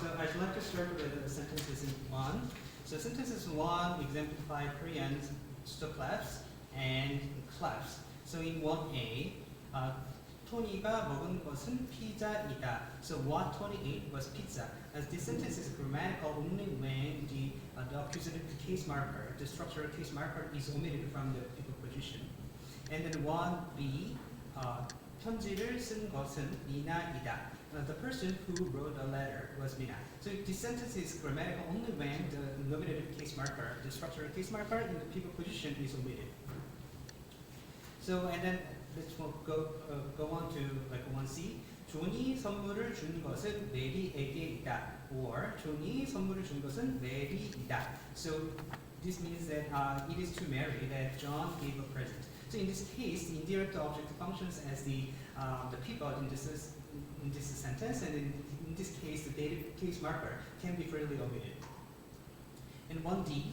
So I'd like to start with the sentences in 1. So sentences 1 exemplify Korean clefts and clefts. So in 1a, 토니가 먹은 것은 피자이다. So what Tony ate was pizza. As this sentence is grammatical only when the accusative case marker, the structural case marker, is omitted from the people position. And then 1b, 편지를 쓴 것은 미나이다. The person who wrote the letter was Mina. So this sentence is grammatical only when the nominative case marker, the structural case marker in the people position is omitted. So and then let's go on to like 1C. 존이 선물을 준 것은 메리에게 있다. Or 존이 선물을 준 것은 메리이다. So this means that it is to Mary that John gave a present. So in this case, the indirect object functions as the pivot in this sentence, and in this case, the dative case marker can be freely omitted. And 1D,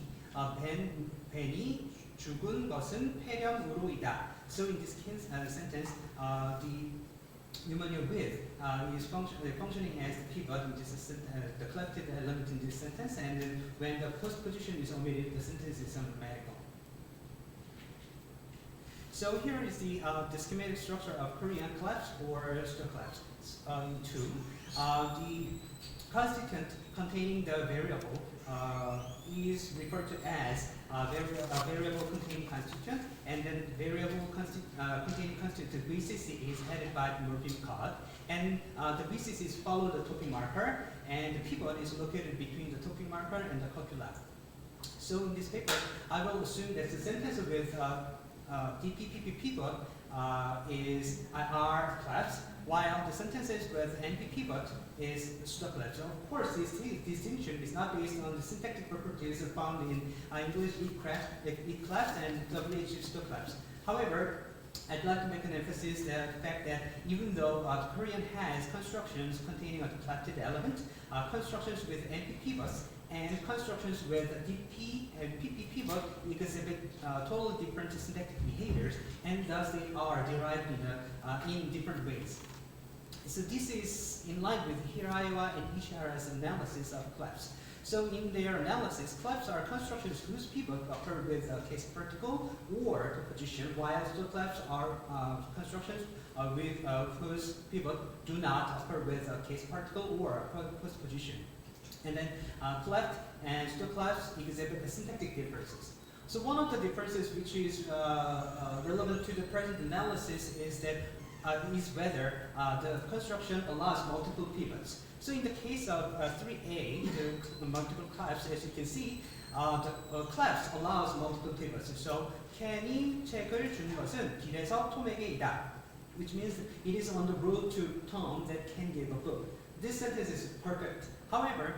벤이 죽은 것은 폐렴으로이다. So in this case, sentence, the pneumonia with is functioning as the pivot in this the collected element in this sentence, and then when the postposition is omitted, the sentence is ungrammatical. So here is the schematic structure of Korean clefts or clefts. In 2, the constituent containing the variable is referred to as a variable containing constituent, and then variable containing constituent VCC is headed by the morpheme code, and the VCCs follow the topic marker, and the pivot is located between the topic marker and the copula. So in this paper, I will assume that the sentence with DPPP pivot are clefts, while the sentences with NP pivot is clefts. So of course, this distinction is not based on the syntactic properties found in English clefts and WH clefts. However, I'd like to make an emphasis that the fact that even though Korean has constructions containing a clefted element, constructions with NP pivots and constructions with DP and PP pivot exhibit totally different syntactic behaviors, and thus they are derived in different ways. So this is in line with Hiraiwa and Ishihara's analysis of clefts. So in their analysis, clefts are constructions whose pivot occur with a case particle or the position, while clefts are constructions with whose pivot do not occur with a case particle or a postposition. And then cleft and clefts exhibit the syntactic differences. So one of the differences which is relevant to the present analysis is that is whether the construction allows multiple pivots. So in the case of 3A, the multiple clefts, as you can see, the clefts allows multiple pivots. So 캔이 책을 준 것은 길에서 톰에게 있다, which means it is on the road to Tom that Ken gave a book. This sentence is perfect. However,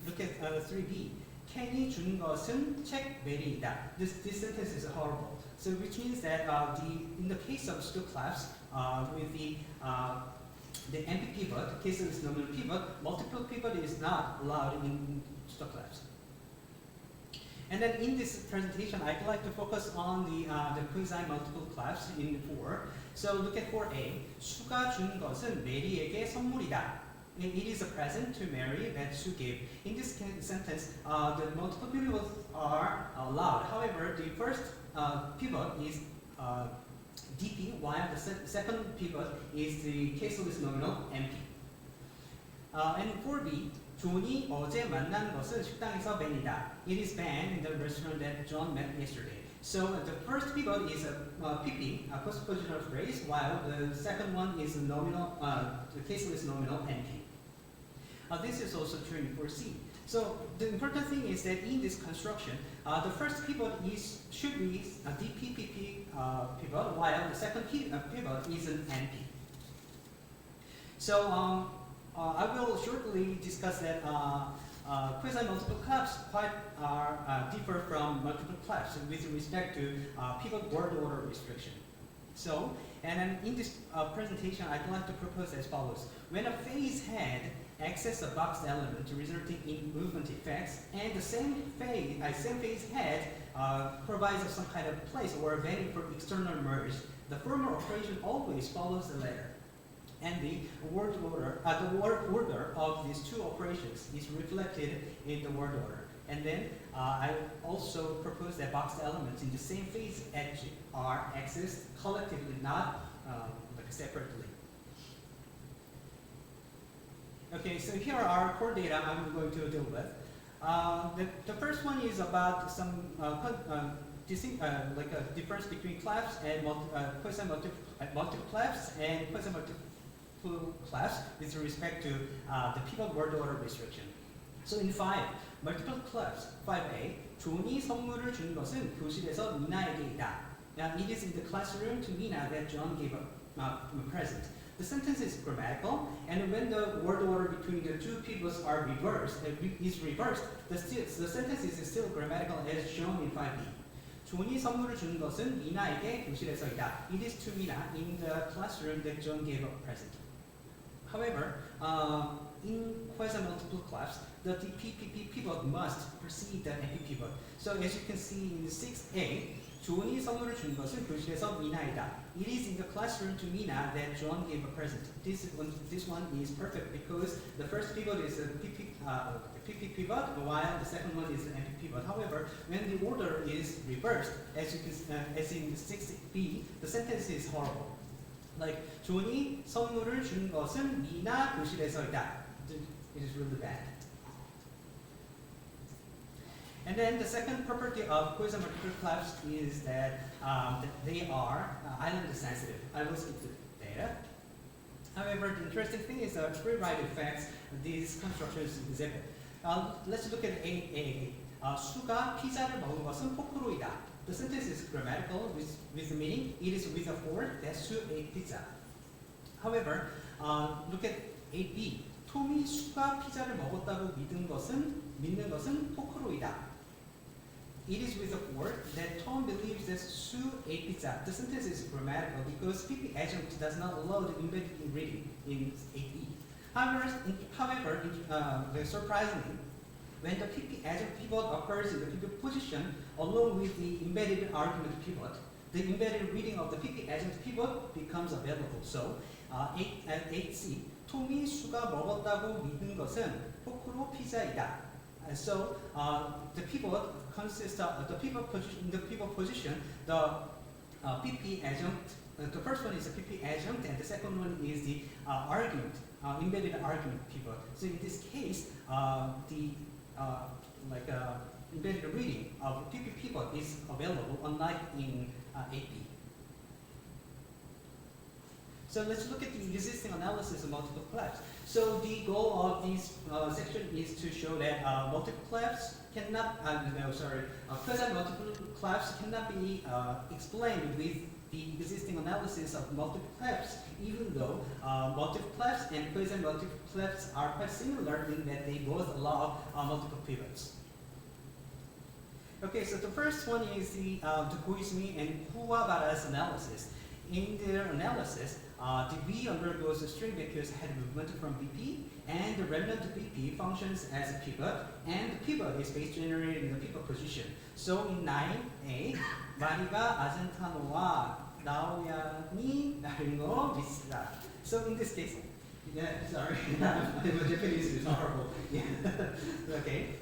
look at 3B. 캔이 준 것은 책 메리이다. This sentence is horrible. So which means that in the case of clefts, with the NP pivot, caseless nominal pivot, multiple pivot is not allowed in clefts. And then in this presentation, I'd like to focus on the quasi-multiple clefts in 4. So look at 4A. 수가 준 것은 메리에게 선물이다. It is a present to Mary that Sue gave. In this sentence, the multiple pivots are allowed. However, the first pivot is DP, while the second pivot is the caseless nominal MP. And 4B, 존이 어제 만난 것은 식당에서 Ben이다. It is Ben in the restaurant that John met yesterday. So the first pivot is a PP, a postpositional phrase, while the second one is a nominal, the caseless nominal NP. This is also true in 4C. So the important thing is that in this construction, the first pivot should be a DPPP pivot, while the second pivot is an NP. So I will shortly discuss that quasi-multiple clefts differ from multiple clefts with respect to pivot word order restriction. So, and then in this presentation, I'd like to propose as follows. When a phase head access a boxed element resulting in movement effects, and the same phase head provides some kind of place or venue for external merge, the former operation always follows the latter. And the word order of these two operations is reflected in the word order. And then I also propose that boxed elements in the same phase edge are accessed collectively, not like separately. Okay, so here are core data I'm going to deal with. The first one is about some like a difference between clefts and multiple clefts and quasi-multiple clefts with respect to the pivot word order restriction. So in 5, multiple clefts, 5a, 존이 선물을 준 것은 교실에서 미나에게 있다. Now it is in the classroom to Mina that John gave a present. The sentence is grammatical, and when the word order between the two pivots are reversed, the sentence is still grammatical as shown in 5b. 존이 선물을 준 것은 미나에게 교실에서이다. It is to Mina in the classroom that John gave a present. However, in quasi-multiple clefts, the PPP pivot must precede the NP pivot. So as you can see in 6a, 존이 선물을 준 것은 교실에서 미나이다. It is in the classroom to Mina that John gave a present. This one is perfect because the first pivot is the PP pivot, while the second one is the NP pivot. However, when the order is reversed, as in 6b, the sentence is horrible. Like 존이 선물을 준 것은 미나 교실에서이다. It is really bad. And then the second property of quasi-multiple clefts is that they are island sensitive. I will skip the data. However, the interesting thing is the rewrite effects these constructions exhibit. Let's look at 8a. 수가 피자를 먹은 것은 포크로이다. The sentence is grammatical with the meaning. It is with a fork that Su ate pizza. However, look at 8b. 톰이 수가 피자를 먹었다고 믿는 것은 포크로이다. It is with a fork that Tom believes that Sue ate pizza. The sentence is grammatical because PP adjunct does not allow the embedded reading in 8b. However, surprisingly, when the PP adjunct pivot occurs in the pivot position along with the embedded argument pivot, the embedded reading of the PP adjunct pivot becomes available. So, 8c, 톰이 수가 먹었다고 믿는 것은 포크로 피자이다. So the pivot consists of the pivot position. In the pivot position, the PP adjunct. The first one is the PP adjunct, and the second one is the argument, embedded argument pivot. So in this case, the embedded reading of PP pivot is available, unlike in 8b. So let's look at the existing analysis of multiple clefts. So the goal of this section is to show that multiple clefts cannot, quasi-multiple clefts cannot be explained with the existing analysis of multiple clefts, even though multiple clefts and quasi-multiple clefts are quite similar in that they both allow multiple pivots. Okay, so the first one is the Koizumi and Kuwabara's analysis. In their analysis, the V undergoes a string vector's head movement from BP, and the remnant BP functions as a pivot, and the pivot is base generated in the pivot position. So in 9a, 마리가 아젠타노와 나오야니 나린고 미스다. So in this case, sorry, my Japanese is horrible. Yeah. Okay.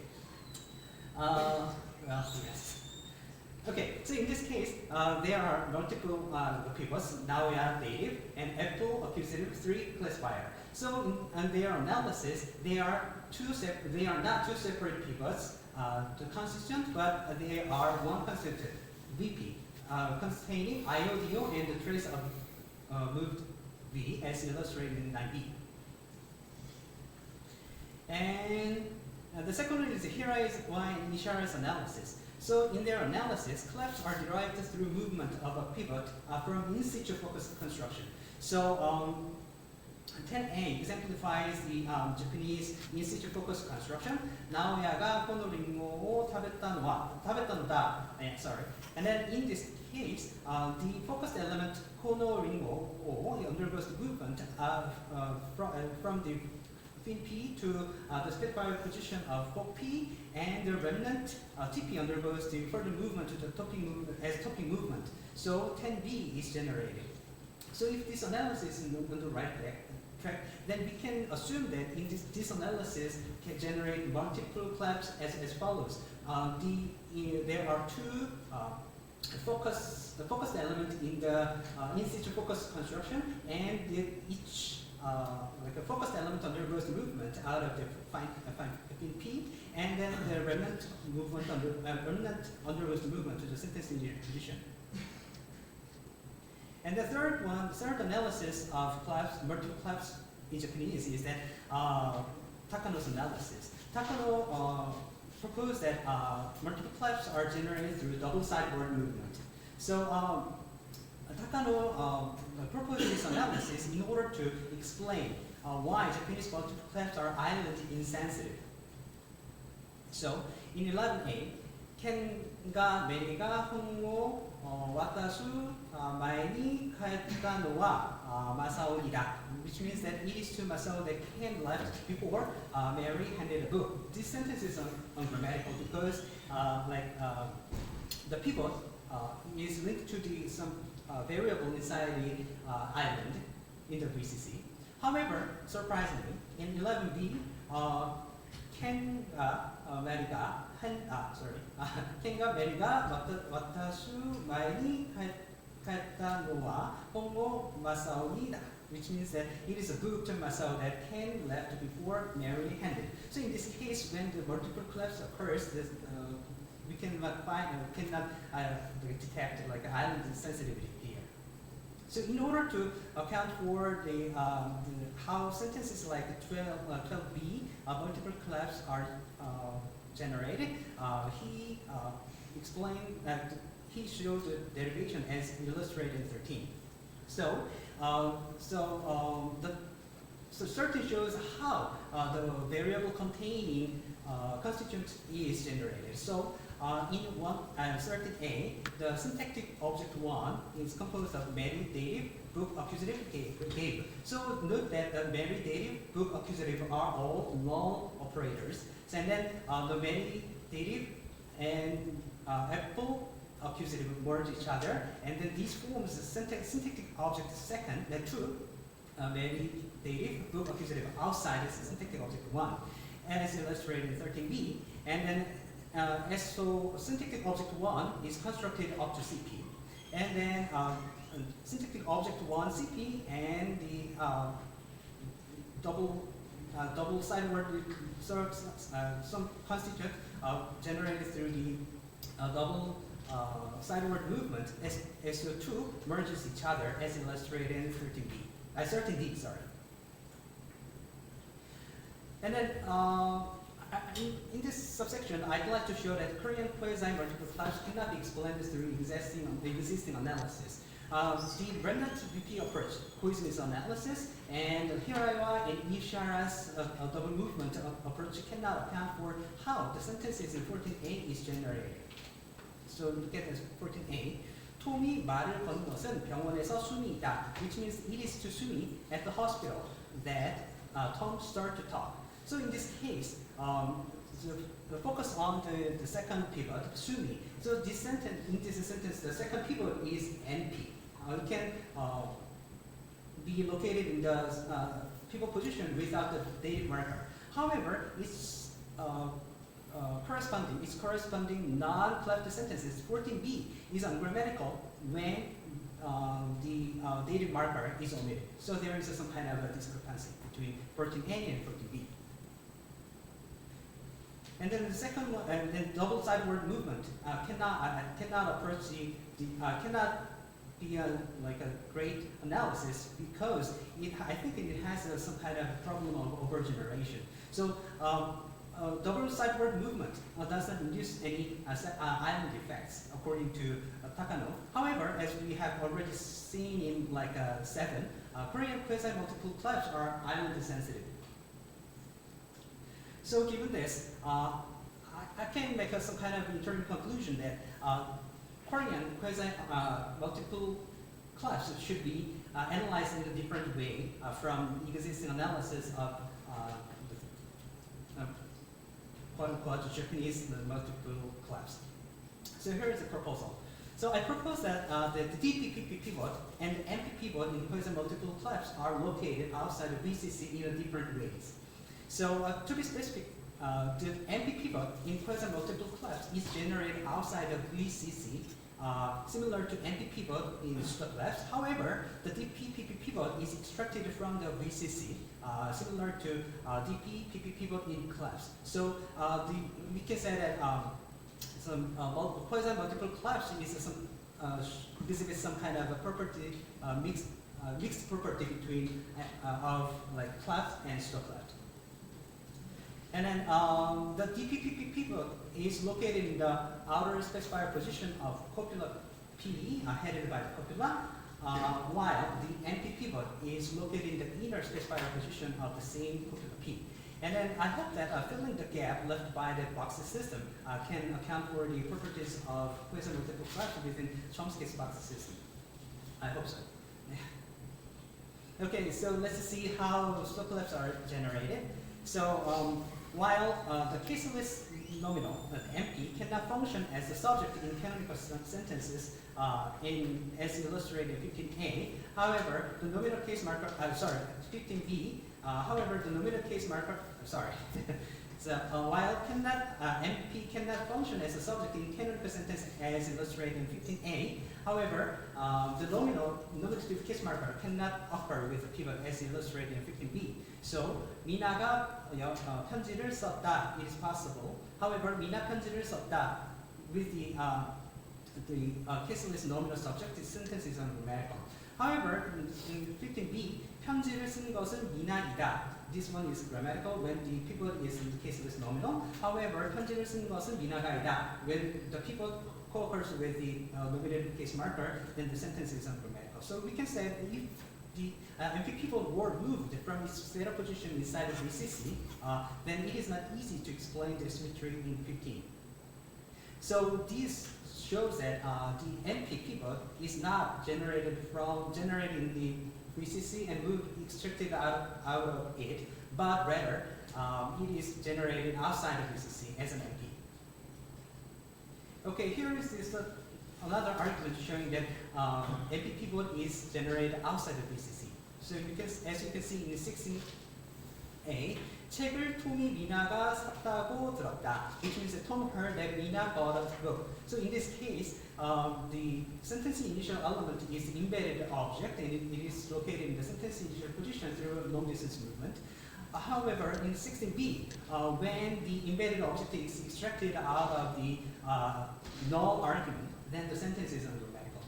Well, yes. Okay, so in this case, there are multiple pivots, Naoya native and Apple accusative 3 classifier. So in their analysis, they are not two separate pivots, consistent, but they are one consistent VP, containing IODO and the trace of moved V as illustrated in 9b. And the second one is Hirai's and Nishira's analysis. So in their analysis, clefts are derived through movement of a pivot from in-situ focus construction. So 10a exemplifies the Japanese in-situ focus construction. 나오야가 코노링고 타베타노다. Sorry. And then in this case, the focused element konoringo undergoes the movement from the fin P to the specified position of fork P, and the remnant TP undergoes the further movement to the topping movement. So 10B is generated. So if this analysis is on the right then we can assume that in this analysis can generate multiple clefts as follows. There are two the focused element in the in-situ focus construction, and each like a focused element undergoes the movement out of the fine P, and then the remnant undergoes the movement to the sentence linear position. And the third analysis of clefts, multiple clefts in Japanese is that Takano's analysis. Takano proposed that multiple clefts are generated through double sideward movement. So Takano proposed this analysis in order to explain why Japanese multiple clefts are island insensitive. So in 11a, ken ga meri ga hon wo watasu mae ni kaetta no wa Masao ida, which means that it is to Masao that Ken left before Mary handed a book. This sentence is ungrammatical because the pivot is linked to some variable inside the island in the VCC. However, surprisingly, in 11b, Ken ga meri ga watasu mae ni kaetta no wa hongo Masao ida, which means that it is a book to Masao that Ken left before Mary handed. So in this case, when the multiple clefts occurs, we cannot detect like island sensitivity here. So in order to account for the how sentences like 12b multiple clefts are generated, he explained that he showed the derivation as illustrated in 13. So 13 shows how the variable containing constituent is generated. So in 13a, the syntactic object 1 is composed of Mary dative, book accusative, gave. So note that the Mary dative, book accusative are all null operators. So, and then the Mary dative and Apple accusative merge each other, and then these forms the syntactic object second, then two, Mary dative, book accusative outside is syntactic object 1, and it's illustrated in 13b. And then so syntactic object 1 is constructed up to CP, and then syntactic object 1 CP and the double sideward some constituent generated through the double sideward movement SO2 merges each other as illustrated in 13D, sorry. And then in this subsection, I'd like to show that Korean quasi-multiple clefts cannot be explained through existing analysis. The remnant VP approach, Koizumi's analysis, and Hiraiwa and Ishara's double movement approach cannot account for how the sentences in 14a is generated. So look at this 14a. 톰이 말을 거는 것은 병원에서 숨이 있다, which means it is to Sumi at the hospital that Tom started to talk. So in this case, the focus on the second pivot, Sumi. So this sentence, in this sentence, the second pivot is NP. It can be located in the pivot position without the dative marker. However, its corresponding non-cleft sentences, 14b, is ungrammatical when the dative marker is omitted. So there is some kind of a discrepancy between 14a and 14b. And then the second one, and then double sideward movement cannot approach cannot be like a great analysis because I think it has some kind of problem of overgeneration. So double sideward movement doesn't induce any island effects according to Takano. However, as we have already seen in like 7, Korean quasi-multiple clefts are island sensitive. So given this, I can make some kind of internal conclusion that Korean quasi-multiple clefts should be analyzed in a different way from existing analysis of quote-unquote Japanese multiple clefts. So here is the proposal. So I propose that the DPP pivot and the MP pivot in quasi-multiple clefts are located outside of VCC in different ways. So to be specific, the MP pivot in quasi-multiple clefts is generated outside of VCC, similar to MP pivot in clefts. However, the DPP pivot is extracted from the VCC, similar to DPP pivot in clefts. So we can say that some quasi-multiple clefts is exhibits some kind of a property, mixed property between of like cleft and cleft. And then the DPP pivot is located in the outer specifier position of copula P, headed by the copula, while the MP pivot is located in the inner specifier position of the same copula P. And then I hope that filling the gap left by the boxes system can account for the properties of quasi-multiple clefts within Chomsky's boxes system. I hope so. Okay, so let's see how clefts are generated. So while the caseless nominal, MP, cannot function as the subject in canonical sentences as illustrated in 15a, however, the nominal case marker, 15b, however, the nominal case marker, so while MP cannot function as a subject in canonical sentence as illustrated in 15a, however, the nominative case marker cannot occur with a pivot as illustrated in 15b. So 미나가 편지를 썼다, it is possible. However, 미나 편지를 썼다 with the caseless nominal subject, this sentence is ungrammatical. However, in 15b, 편지를 쓴 것은 미나이다. This one is grammatical when the pivot is in the caseless nominal. However, 편지를 쓴 것은 미나가이다. When the pivot co-occurs with the nominative case marker, then the sentence is ungrammatical. So we can say that if the MP pivot were moved from its theta position inside of VCC, then it is not easy to explain the symmetry in 15. So this shows that the MP pivot is not generated in the VCC and moved extracted out of it, but rather it is generated outside of VCC as an MP. Okay, here is this another argument showing that MP pivot is generated outside of VCC. So as you can see in 16a, 책을 톰이 미나가 샀다고 들었다, which means that Tom heard that Mina bought a book. So in this case, the sentence initial element is the embedded object, and it is located in the sentence initial position through a long distance movement. However, in 16b, when the embedded object is extracted out of the null argument, then the sentence is ungrammatical.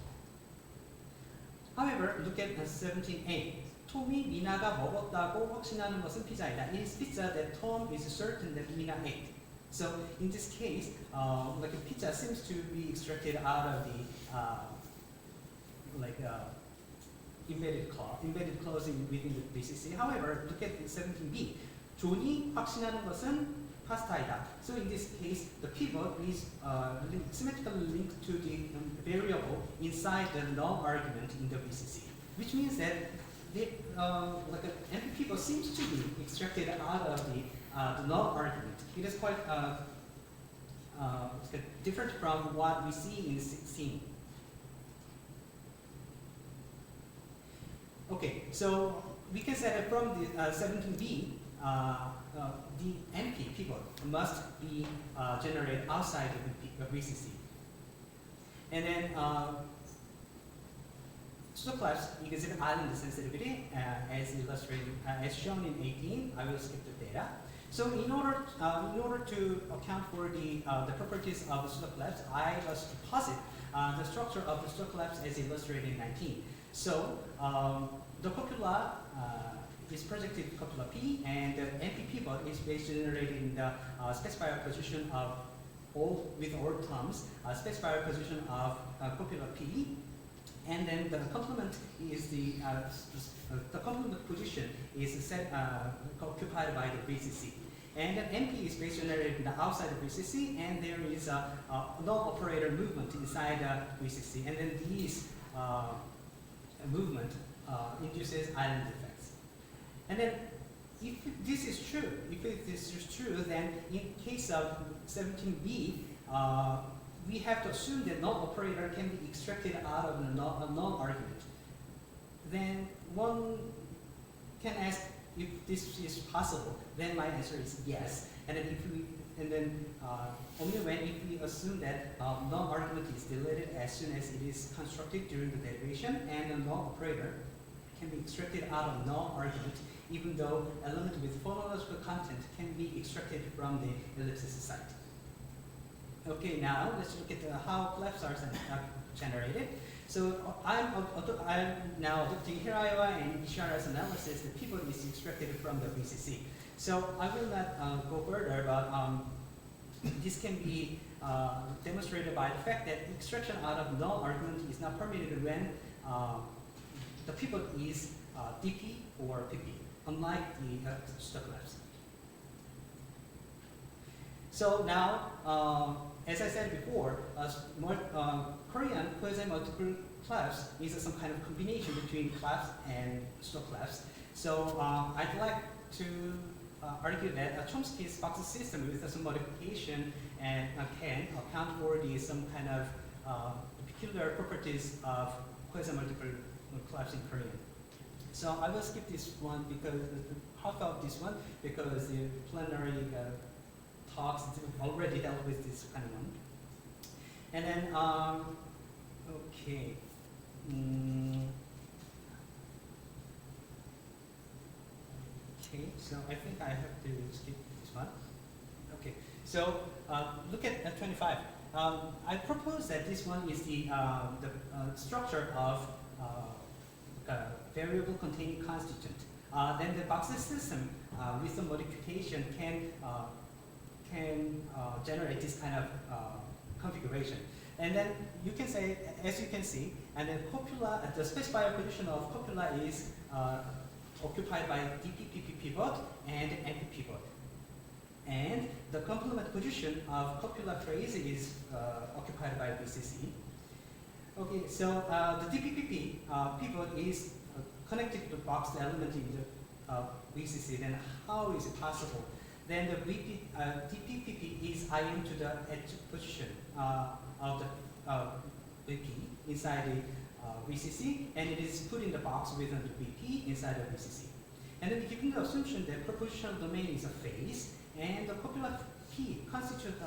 However, look at 17a. 톰이 미나가 먹었다고 확신하는 것은 피자이다. It is pizza that Tom is certain that Mina ate. So in this case, like a pizza seems to be extracted out of the embedded clause within the BCC. However, look at 17b. 존이 확신하는 것은 파스타이다. So in this case, the pivot is symmetrically linked to the variable inside the null argument in the BCC, which means that the MP pivot seems to be extracted out of the null argument. It is quite different from what we see in 16. Okay, so we can say that from the 17b, the MP pivot must be generated outside of VCC. And then clefts exhibit island sensitivity as illustrated, as shown in 18. I will skip the data. So in order to account for the properties of the clefts, I must posit the structure of the clefts as illustrated in 19. So the copula is projected copula P, and the MP pivot is based generated in the specifier position of with all terms, specifier position of copula P, and then the complement is the complement position is set occupied by the VCC. And then MP is based generated in the outside of VCC, and there is a null operator movement inside the VCC, and then these movement induces island effects. And then if this is true, then in case of 17b, we have to assume that null operator can be extracted out of a null argument. Then one can ask if this is possible. Then my answer is yes. And then only when if we assume that null argument is deleted as soon as it is constructed during the derivation, and a null operator can be extracted out of null argument, even though element with phonological content can be extracted from the ellipsis site. Okay, now let's look at how clefts are generated. So I'm now adopting Hiraiwa and Ishihara's analysis that pivot is extracted from the VCC. So I will not go further, but this can be demonstrated by the fact that extraction out of null argument is not permitted when the pivot is DP or PP, unlike the stuck clefts. So now, as I said before, Korean quasi-multiple clefts is some kind of combination between clefts and stuck clefts. So I'd like to argue that Chomsky's box system with some modification and can account for some kind of peculiar properties of quasi-multiple clefts in Korean. So I will skip this one because half of this one because the plenary talks already dealt with this kind of one. And then okay. Okay, so I think I have to skip this one. Okay, so look at 25. I propose that this one is the structure of variable containing constituent. Then the box system with some modification can generate this kind of configuration. And then you can say, as you can see, and then copula, the specifier position of copula is occupied by DP-PP pivot and NP pivot. And the complement position of copula phrase is occupied by VCC. Okay, so the DP-PP pivot is connected to the box element in the VCC. Then how is it possible? Then the DP-PP is IM to the edge position of the VP inside the VCC, and it is put in the box within the VP inside the VCC. And then given the assumption that propositional domain is a phase, and the copula P constitute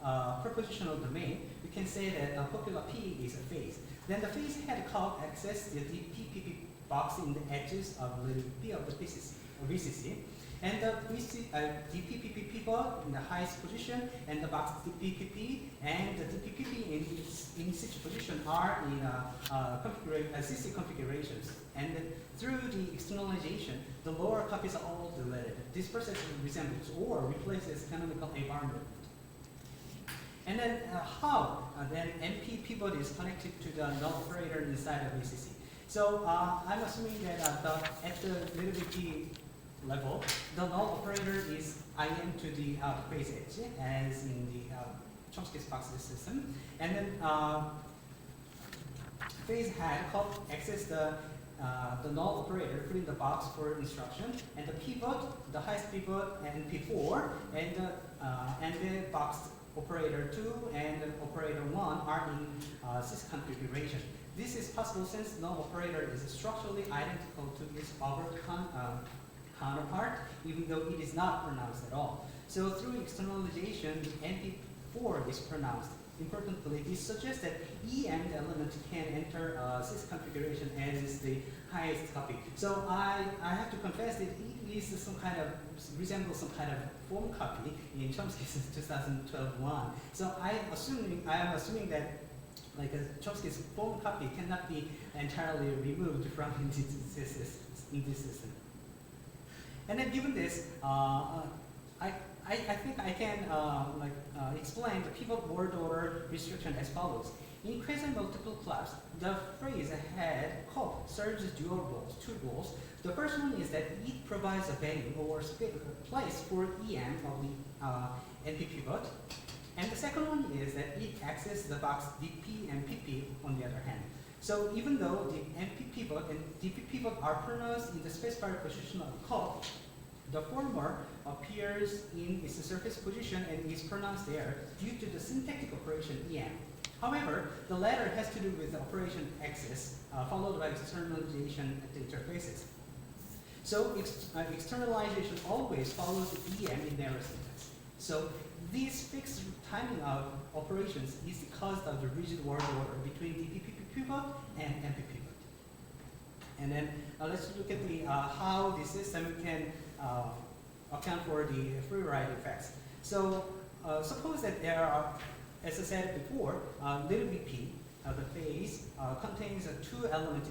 propositional domain, we can say that copula P is a phase. Then the phase head curve access the DP-PP box in the edges of little p of the VCC. And the DP-PP pivot in the highest position, and the box DP-PP and the DP-PP in such position are in CC configurations. And through the externalization, the lower copies are all deleted. This process resembles or replaces canonical environment. And then how then NP pivot is connected to the null operator inside of VCC. So I'm assuming that at the little VP level, the null operator is IM to the phase edge, as in the Chomsky's box system. And then phase head access the null operator, put in the box for instruction, and the pivot, the highest pivot, and P4, and the box operator 2 and operator 1 are in sys configuration. This is possible since null operator is structurally identical to its overt counterpart, even though it is not pronounced at all. So through externalization, NP4 is pronounced. Importantly, this suggests that EM element can enter sys configuration as the highest copy. So I have to confess that it is some kind of resembles some kind of form copy in Chomsky's 2012 one. So I am assuming that like Chomsky's form copy cannot be entirely removed from in this system. And then given this, I think I can explain the pivot word order restriction as follows. In quasi-multiple clefts, the phrase had cop serves dual roles, two roles. The first one is that it provides a value or place for EM of the NP pivot. And the second one is that it accesses the box DP and PP on the other hand. So even though the NP pivot and DP pivot are pronounced in the specified position of cop, The former appears in its surface position and is pronounced there due to the syntactic operation EM. However, the latter has to do with the operation access, followed by externalization at the interfaces. So externalization always follows the EM in narrow syntax. So this fixed timing of operations is caused of the rigid word order between DP pivot and MP pivot. And then let's look at the how the system can account for the free ride effects. So suppose that there are, as I said before, little bp, the phase contains two elements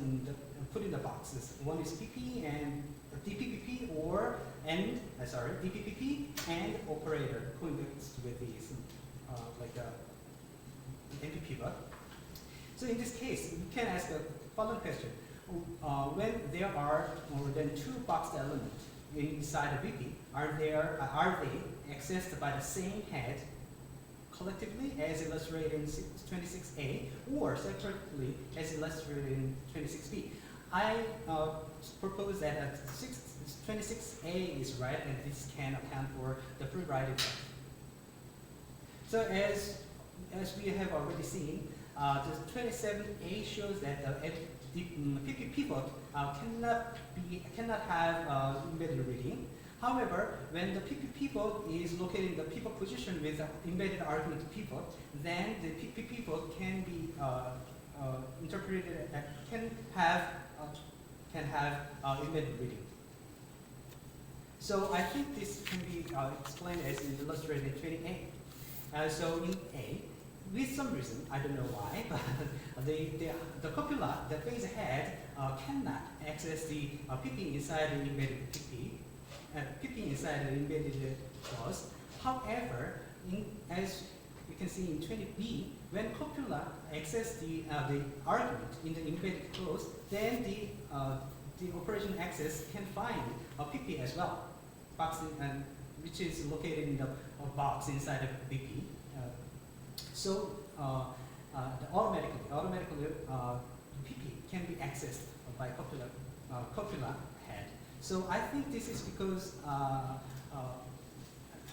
put in the boxes. One is pp and dppp or dppp and operator coexist with these like MP pivot. So in this case, you can ask the following question: when there are more than two boxed elements inside a BP, are they accessed by the same head collectively as illustrated in 26A or separately as illustrated in 26B? I propose that 26A is right and this can account for the free ride effect. So as we have already seen, the 27A shows that the PP pivot cannot have embedded reading. However, when the PP pivot is located in the pivot position with the embedded argument pivot, then the PP pivot can be interpreted can have embedded reading. So I think this can be explained as illustrated in 28. So in A, with some reason, I don't know why, but the copula, the phase head, cannot access the PP inside the embedded PP inside the embedded clause. However, as you can see in 20B, when copula access the argument in the embedded clause, then the operation access can find a PP as well, which is located in the box inside of BP. So automatically PP can be accessed by copula head. So I think this is because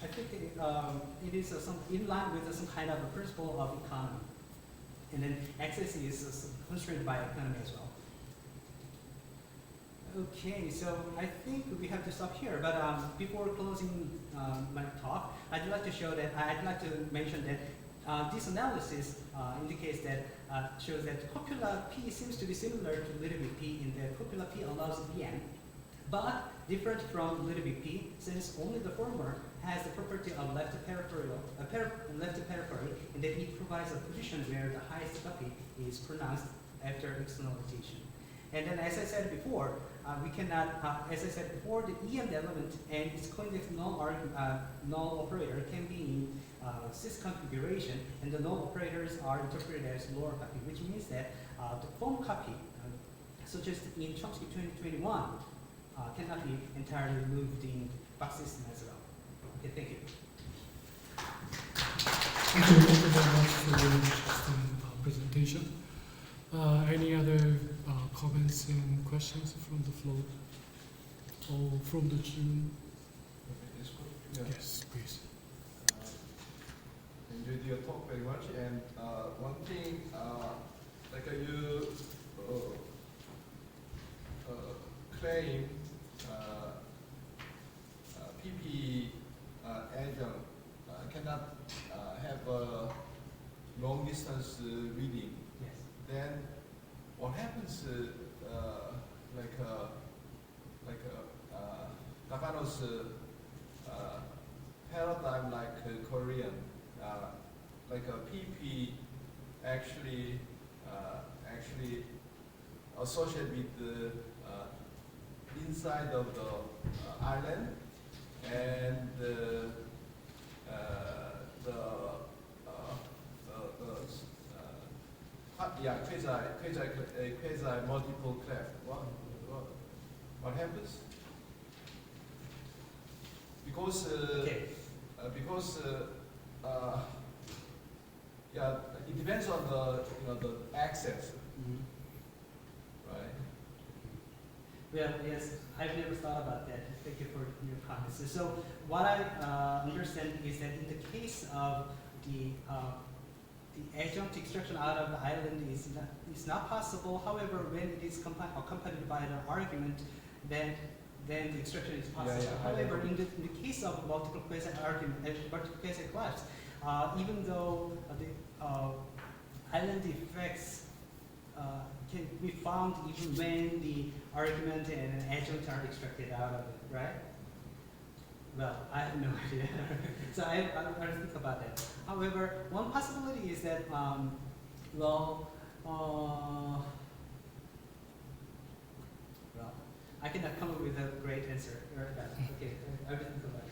I think it is in line with some kind of a principle of economy, and then access is constrained by economy as well. Okay, so I think we have to stop here. But before closing my talk, I'd like to mention that this analysis indicates that shows that copula P seems to be similar to little bp in that copula P allows BN, but different from little bp since only the former has the property of left periphery, and that it provides a position where the highest copy is pronounced after externalization. And then, as I said before, we cannot, as I said before, the EM element and its convex null operator can be in sys configuration, and the null operators are interpreted as lower copy, which means that the form copy, such as in Chomsky 2021, cannot be entirely moved in box system as well. Okay, thank you. Thank you very much for your interesting presentation. Any other comments and questions from the floor or from the Zoom? Yeah. Yes, please. Enjoyed your talk very much. And one thing, like you claim PP adjunct cannot have a long distance reading. Yes. Then what happens? Nakano's paradigm, like Korean, like a PP actually associated with the inside of the island, and quasi-multiple cleft. What happens? Because it depends on the access, right? Well, yes, I've never thought about that. Thank you for your comments. So what I understand is that in the case of the adjunct extraction out of the island is not possible. However, when it is accompanied by an argument, then the extraction is possible. Yeah, However, in the case of multiple quasi-argument, multiple quasi-clefts, even though the island effects can be found even when the argument and an adjunct are extracted out of it, right? Well, I have no idea. So I think about that. However, one possibility is that, well, I cannot come up with a great answer. Right? Okay, I will think about it.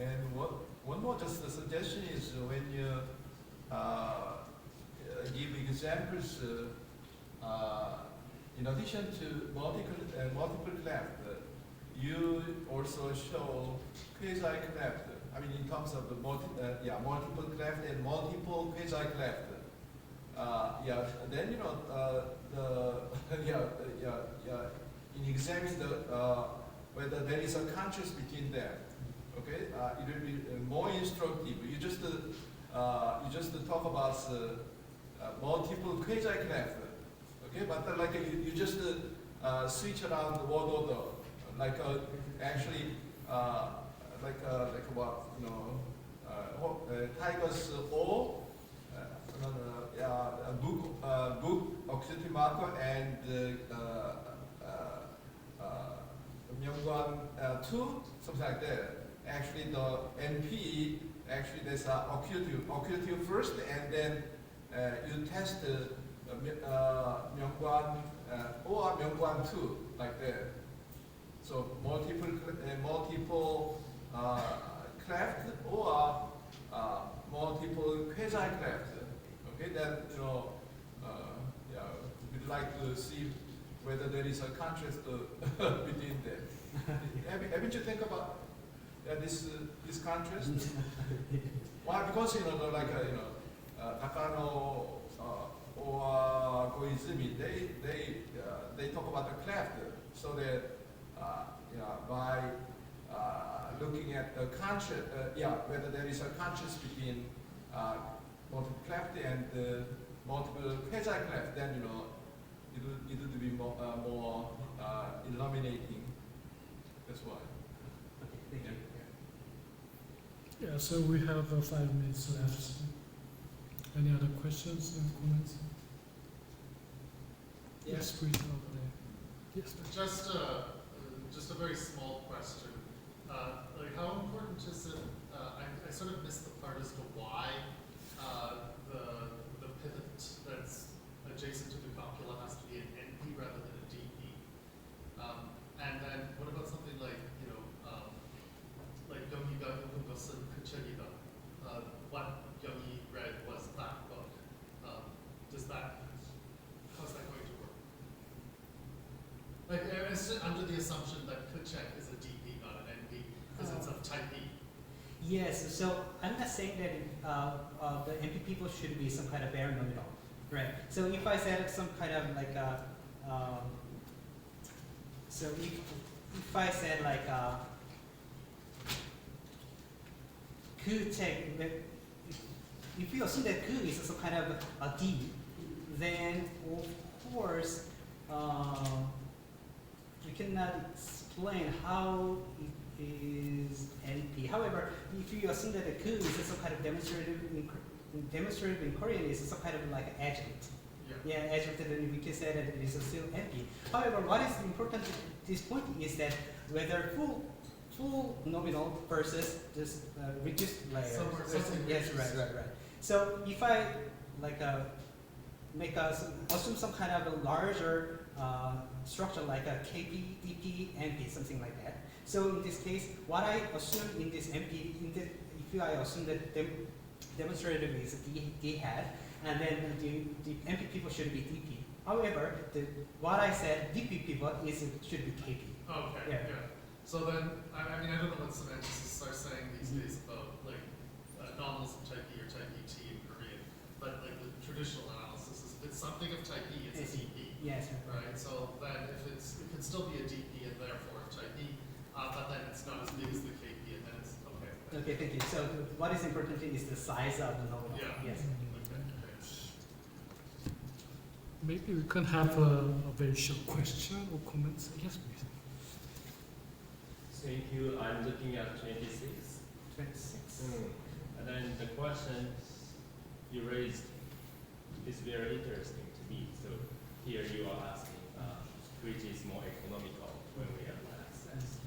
And one more just a suggestion is when you give examples, in addition to multiple cleft, you also show quasi-cleft. I mean, in terms of the multiple cleft and multiple quasi-cleft. Then in examining whether there is a contrast between them. Okay, it will be more instructive. You just talk about multiple quasi-cleft. Okay, but like you just switch around the word order. Like actually, like what Tiger's O, book accusative marker and Myungwan 2, something like that. Actually, the NP actually there's accusative first, and then you test Myungwan or Myungwan 2 like that. So multiple cleft or multiple quasi-cleft. Okay, then we'd like to see whether there is a contrast between them. Haven't you think about this contrast? Why? Because Takano or Koizumi, they talk about the cleft, so that by looking at the contrast, whether there is a contrast between multiple cleft and multiple quasi-cleft, then it would be more illuminating. That's why. Okay, thank you. Yeah, so we have 5 minutes left. Any other questions and comments? Yes, please. Over there. Yes. Just a very small question. Like, how important is it? I sort of missed the part as to why the pivot that's adjacent to the copula has to be an NP rather than a DP. And then what about something like like 여기가 읽은 것은 그 책이다. What Yogi read was that book. How's that going to work? Like, it's under the assumption that Kuchek is a DP, not an NP, because it's of type E. Yes, so I'm not saying that the NP people should be some kind of bare nominal, right? So if I said some kind of like so if I said like Kuchek, if you assume that Ku is some kind of a D, then of course we cannot explain how it is NP. However, if you assume that the Ku is some kind of demonstrative in Korean is some kind of like adjunct. Yeah, adjunct, then we can say that it is still NP. However, what is important at this point is that whether full nominal versus just reduced layer. Yes, right. So if I like assume some kind of a larger structure like a KP, DP, NP, something like that. So in this case, what I assume in this NP, if I assume that demonstrative is D hat, and then the NP pivot should be DP. However, what I said DP pivot should be KP. Okay. Yeah. So then, I mean, I don't know what semanticists are saying these days about like anomalies of type E or type ET in Korean, but like the traditional analysis is if it's something of type E, it's a DP. Yes. right? So then if it can still be a DP and therefore type E, but then it's not as big as the KP, and then it's okay. Okay, thank you. So what is important is the size of the node. Yeah. Yes. Okay, thanks. Maybe we can have a very short question or comments. Yes, please. Thank you. I'm looking at 26. 26. And then the question you raised is very interesting to me. So here you are asking which is more economical when we apply access.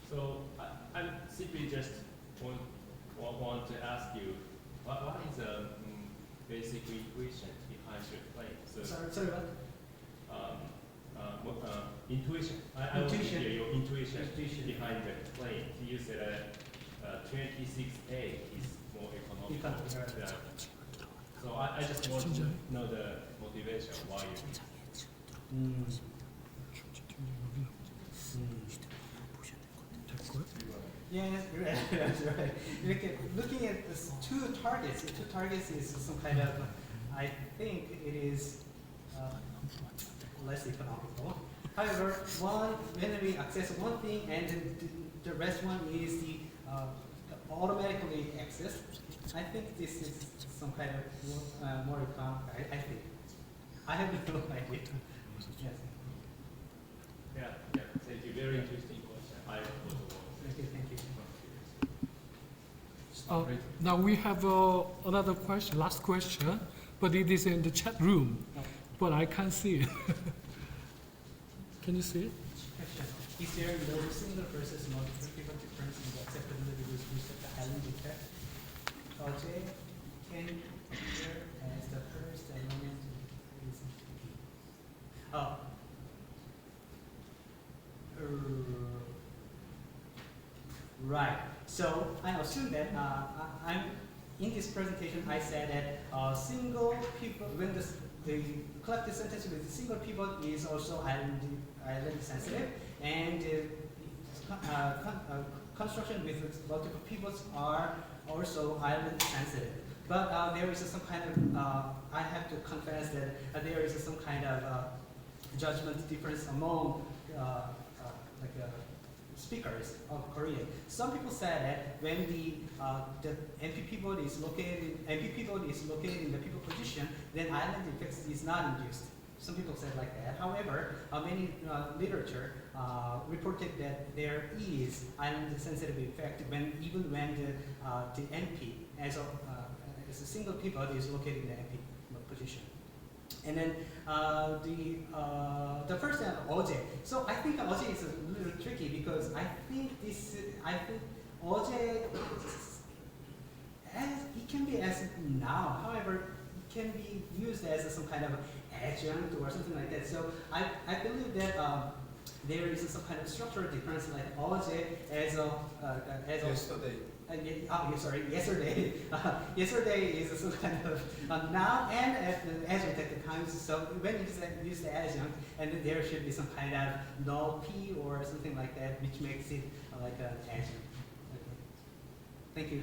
So I'm simply just want to ask you, what is the basic equation behind your claim? So, Sorry, what? Intuition. I want to Intuition. hear your intuition Intuition. behind the claim. You said 26A is more economical. Yeah. So I just want to know the motivation why you. Yes, you're right. That's right. Looking at this two targets is some kind of, I think it is less economical. However, when we access one thing and the rest one is the automatically accessed, I think this is some kind of more economical. I think. I have no idea. Yes. Yeah. Thank you. Very interesting question. I was Thank you. Now we have another question, last question, but it is in the chat room, but I can't see it. Can you see it? Question. Is there no single versus multiple difference in the acceptability with respect to island effect? OJ can appear as the first element is right. So I assume that I'm in this presentation. I said that single pivot when the collective sentence with single pivot is also island sensitive, and construction with multiple pivots are also island sensitive. But there is some kind of I have to confess that there is some kind of judgment difference among speakers of Korean. Some people say that when the NP pivot is located in the pivot position, then island effect is not induced. Some people said like that. However, many literature reported that there is island sensitive effect even when the NP as a single pivot is located in the NP position. And then the first one, OJ. So I think OJ is a little tricky because I think OJ it can be as noun. However, it can be used as some kind of adjunct or something like that. So I believe that there is some kind of structural difference, like OJ as a Yesterday. Yesterday. Yesterday is some kind of noun and adjunct at the time. So when you use the adjunct, and then there should be some kind of no P or something like that, which makes it like an adjunct. Okay. Thank you.